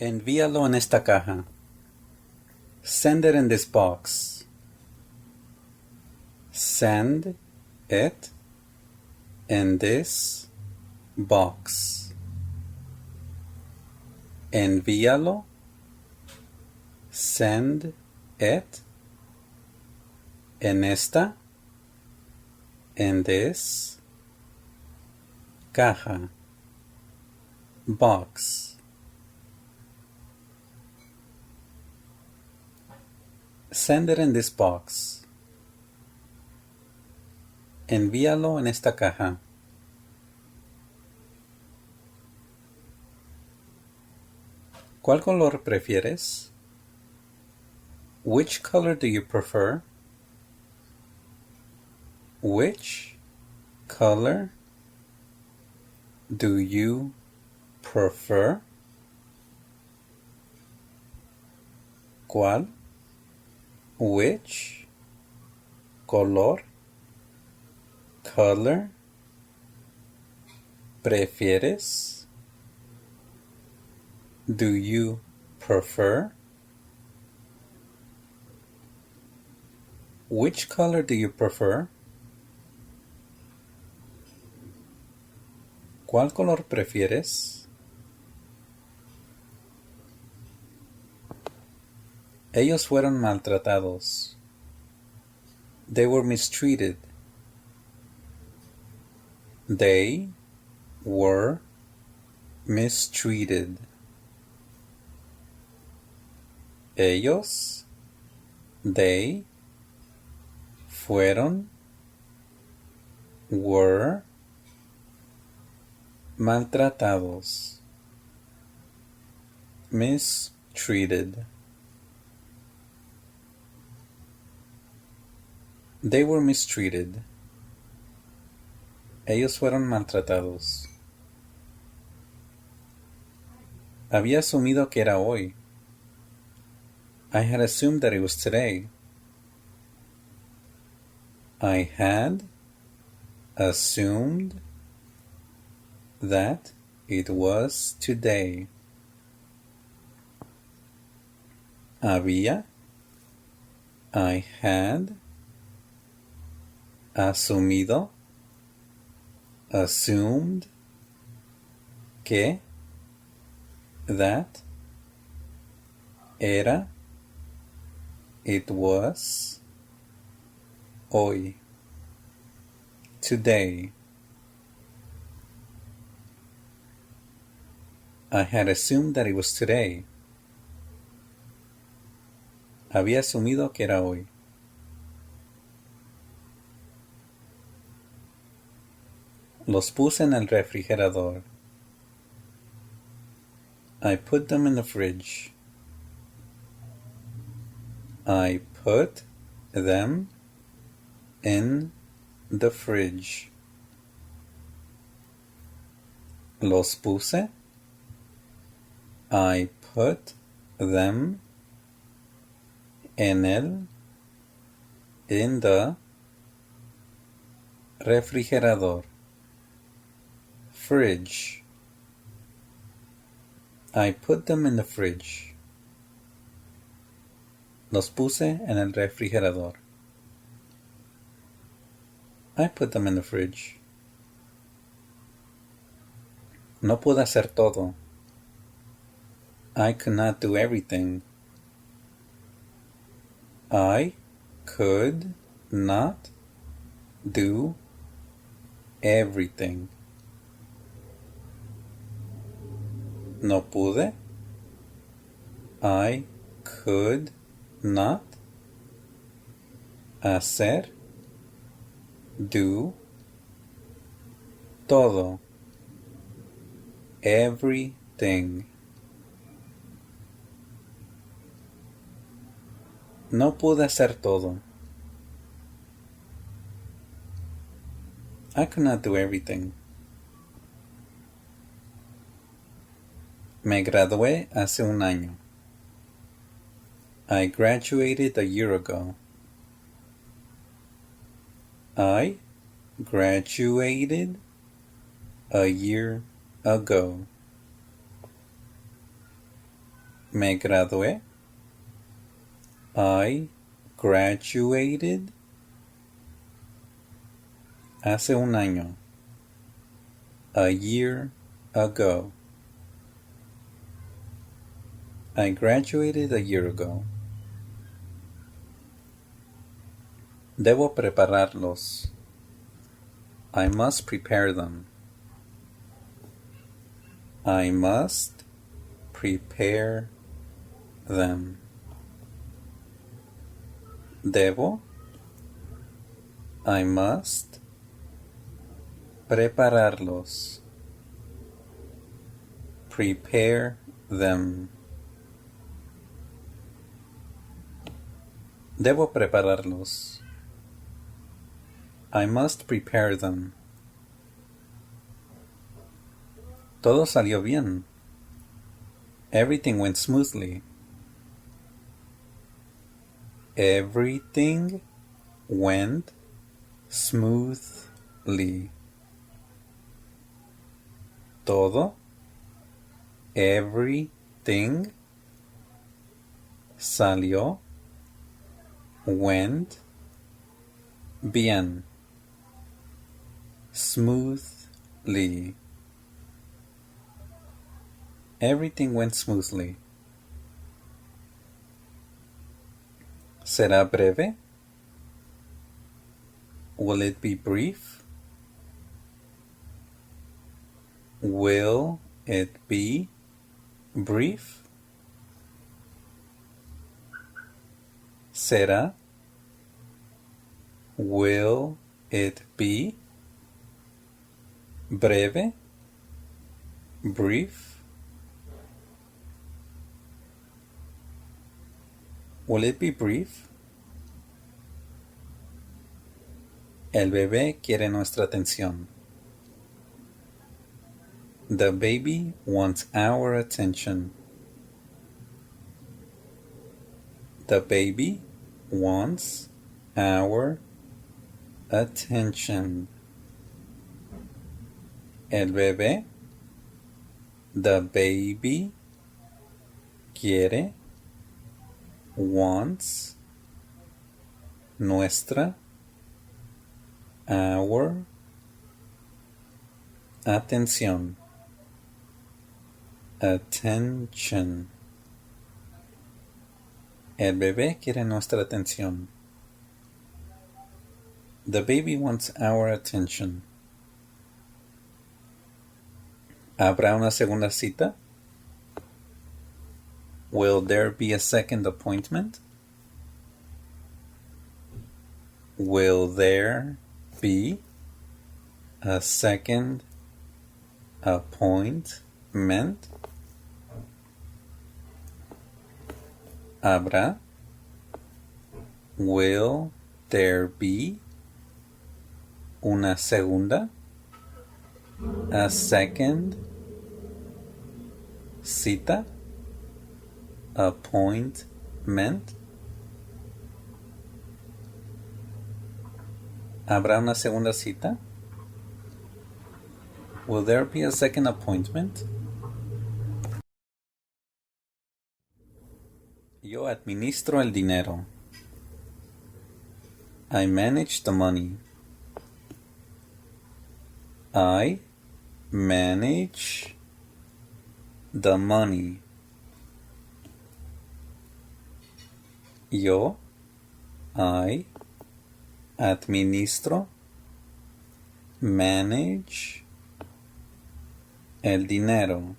Envíalo en esta caja. Send it in this box. Send it in this box. Envíalo. Send it en esta. In this caja. Box. Send it in this box. Envíalo en esta caja. ¿Cuál color prefieres? Which color do you prefer? Which color do you prefer? ¿Cuál? Which color? Color. ¿Prefieres? Do you prefer? Which color do you prefer? ¿Cuál color prefieres? Ellos fueron maltratados. They were mistreated. They were mistreated. Ellos, they, fueron, were, maltratados, mistreated. They were mistreated. Ellos fueron maltratados. Había asumido que era hoy. I had assumed that it was today. I had assumed that it was today. Había, I had, asumido, assumed, que, that, era, it was, hoy, today. I had assumed that it was today. Había asumido que era hoy. Los puse en el refrigerador. I put them in the fridge. I put them in the fridge. Los puse. I put them in the refrigerador. Fridge. I put them in the fridge. Los puse en el refrigerador. I put them in the fridge. No pude hacer todo. I could not do everything. I could not do everything. No pude. I could not hacer, do, todo, everything. No pude hacer todo. I could not do everything. Me gradué hace un año. I graduated a year ago. I graduated a year ago. Me gradué. I graduated. Hace un año. A year ago. I graduated a year ago. Debo prepararlos. I must prepare them. I must prepare them. Debo. I must prepararlos. Prepare them. Debo prepararlos. I must prepare them. Todo salió bien. Everything went smoothly. Everything went smoothly. Todo. Everything. Salió. Went. Bien. Smoothly. Everything went smoothly. ¿Será breve? Will it be brief? Will it be brief? ¿Será? Will it be breve? Brief? Will it be brief? El bebé quiere nuestra atención. The baby wants our attention. The baby wants our attention. El bebé. The baby quiere. Wants. Nuestra. Our. Atención. Attention. El bebé quiere nuestra atención. The baby wants our attention. ¿Habrá una segunda cita? Will there be a second appointment? Will there be a second appointment? ¿Habrá? Will there be una segunda? A second cita? Appointment? ¿Habrá una segunda cita? Will there be a second appointment? Yo administro el dinero. I manage the money. I manage the money. Yo, I, administro, manage, el dinero,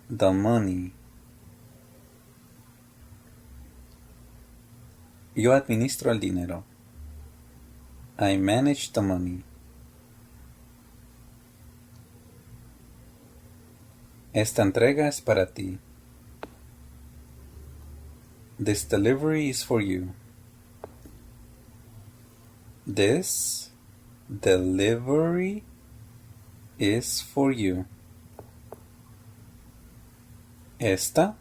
the money. Yo administro el dinero. I manage the money. Esta entrega es para ti. This delivery is for you. This delivery is for you. Esta,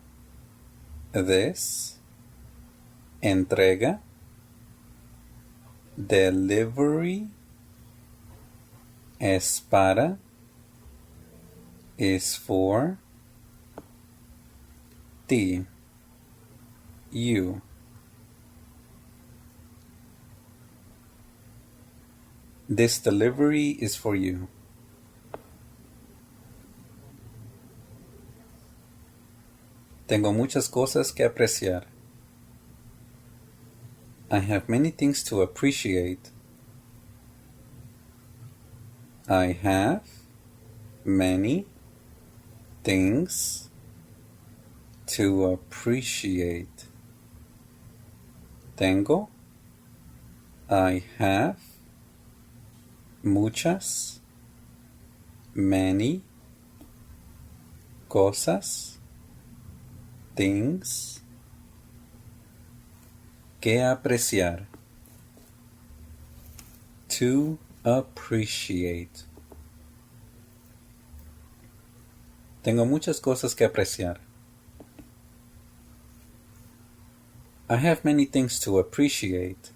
this, entrega, delivery, es para, is for, ti, you. This delivery is for you. Tengo muchas cosas que apreciar. I have many things to appreciate. I have many things to appreciate. Tengo. I have. Muchas. Many. Cosas. Things. Que apreciar. To appreciate. Tengo muchas cosas que apreciar. I have many things to appreciate.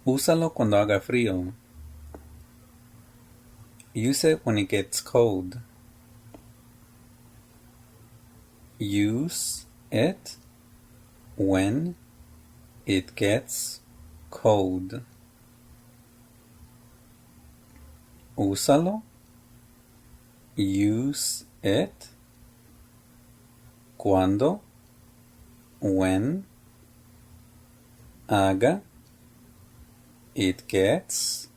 Úsalo cuando haga frío. Use it when it gets cold. Use it when it gets cold. Úsalo. Use it. Cuando. When. Haga. It gets.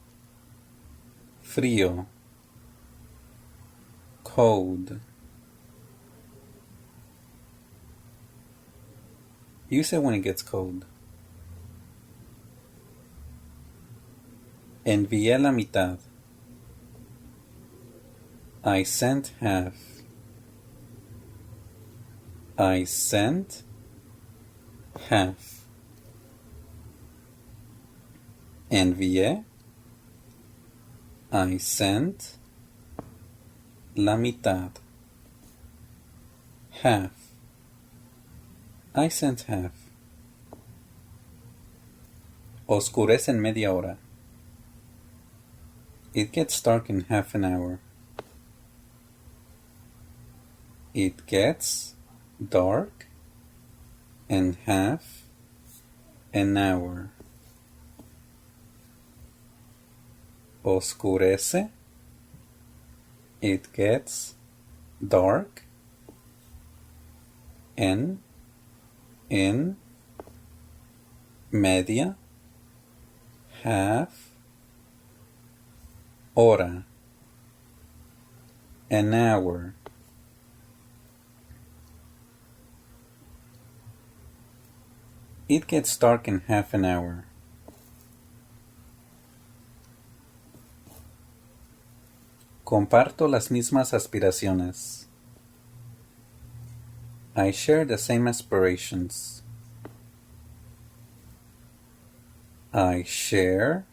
Frío. Cold. Use it when it gets cold. Envié la mitad. I sent half. I sent half. Envié. I sent la mitad. Half. I sent half. Oscurece en media hora. It gets dark in half an hour. It gets dark in half an hour. Oscurece. It gets dark in media, half, hora, an hour. It gets dark in half an hour. Comparto las mismas aspiraciones. I share the same aspirations. I share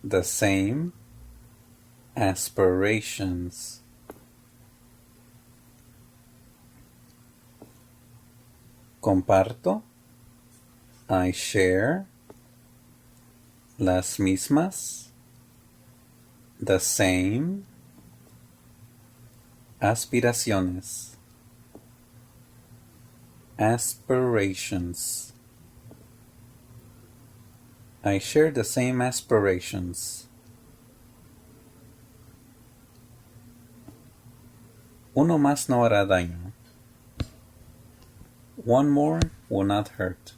the same aspirations. Comparto. I share las mismas, the same aspiraciones. Aspirations. I share the same aspirations. Uno más no hará daño. One more will not hurt.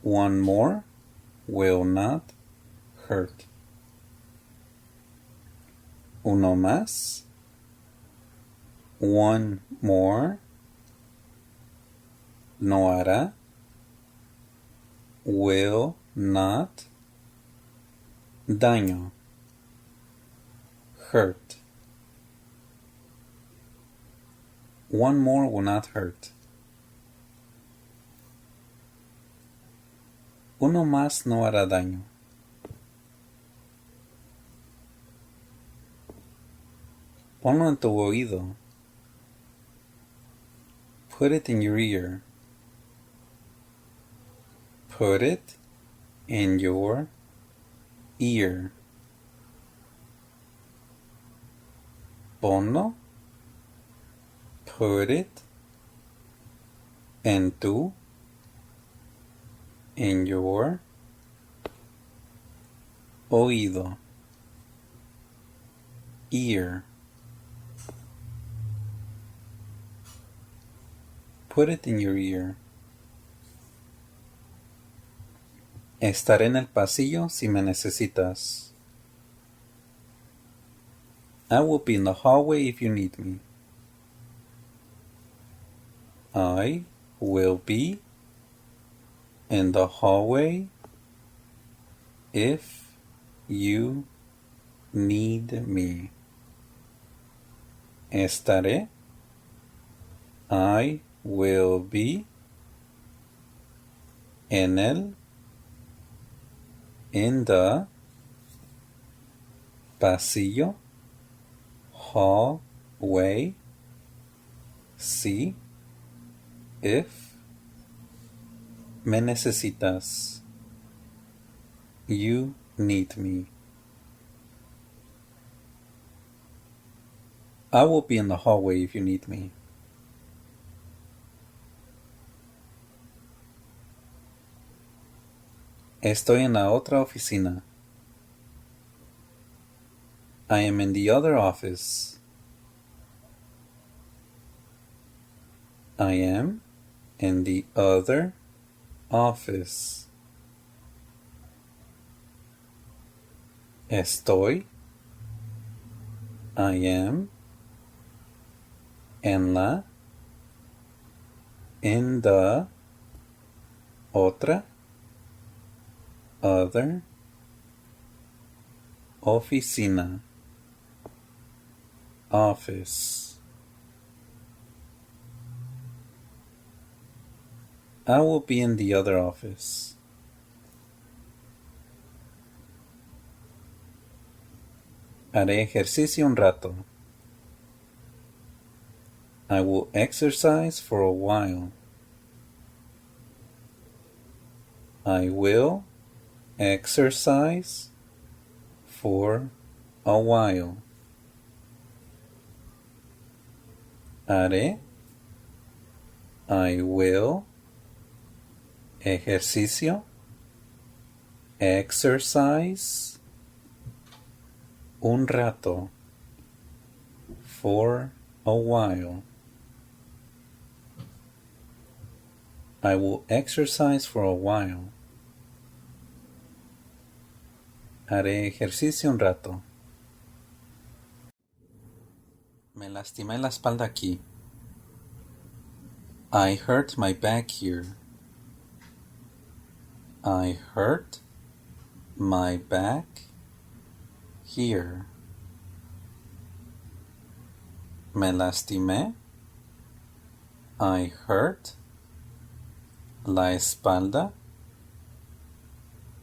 One more will not hurt. Uno más. One more. No hará. Will not. Daño. Hurt. One more will not hurt. Uno más no hará daño. Ponlo en tu oído. Put it in your ear. Put it in your ear. Ponlo. Put it. En tu. In your. Oído. Ear. Put it in your ear. Estaré en el pasillo si me necesitas. I will be in the hallway if you need me. I will be in the hallway if you need me. Estaré. I will be en el, in the, pasillo, hallway, si, if, me necesitas, you need me. I will be in the hallway if you need me. Estoy en la otra oficina. I am in the other office. I am in the other office. Estoy. I am. En la. In the. Otra. Other. Oficina. Office. I will be in the other office. Haré ejercicio un rato. I will exercise for a while. I will exercise for a while. Haré. I will. Ejercicio. Exercise. Un rato. For a while. I will exercise for a while. Haré ejercicio un rato. Me lastimé la espalda aquí. I hurt my back here. I hurt my back here. Me lastimé. I hurt la espalda.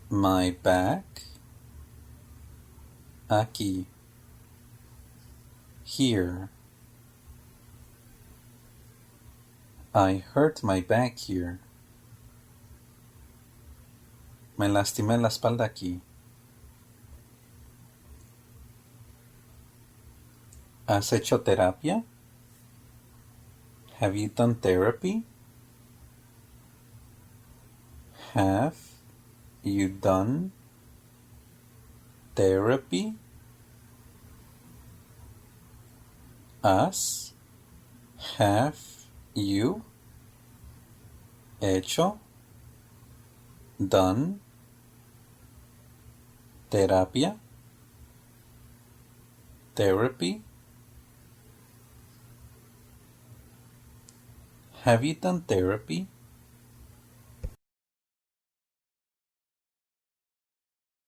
My back. Aquí. Here. I hurt my back here. Me lastimé la espalda aquí. ¿Has hecho terapia? Have you done therapy? Have you done therapy? ¿Has? Have you hecho? Done? Terapia? Therapy? Have you done therapy?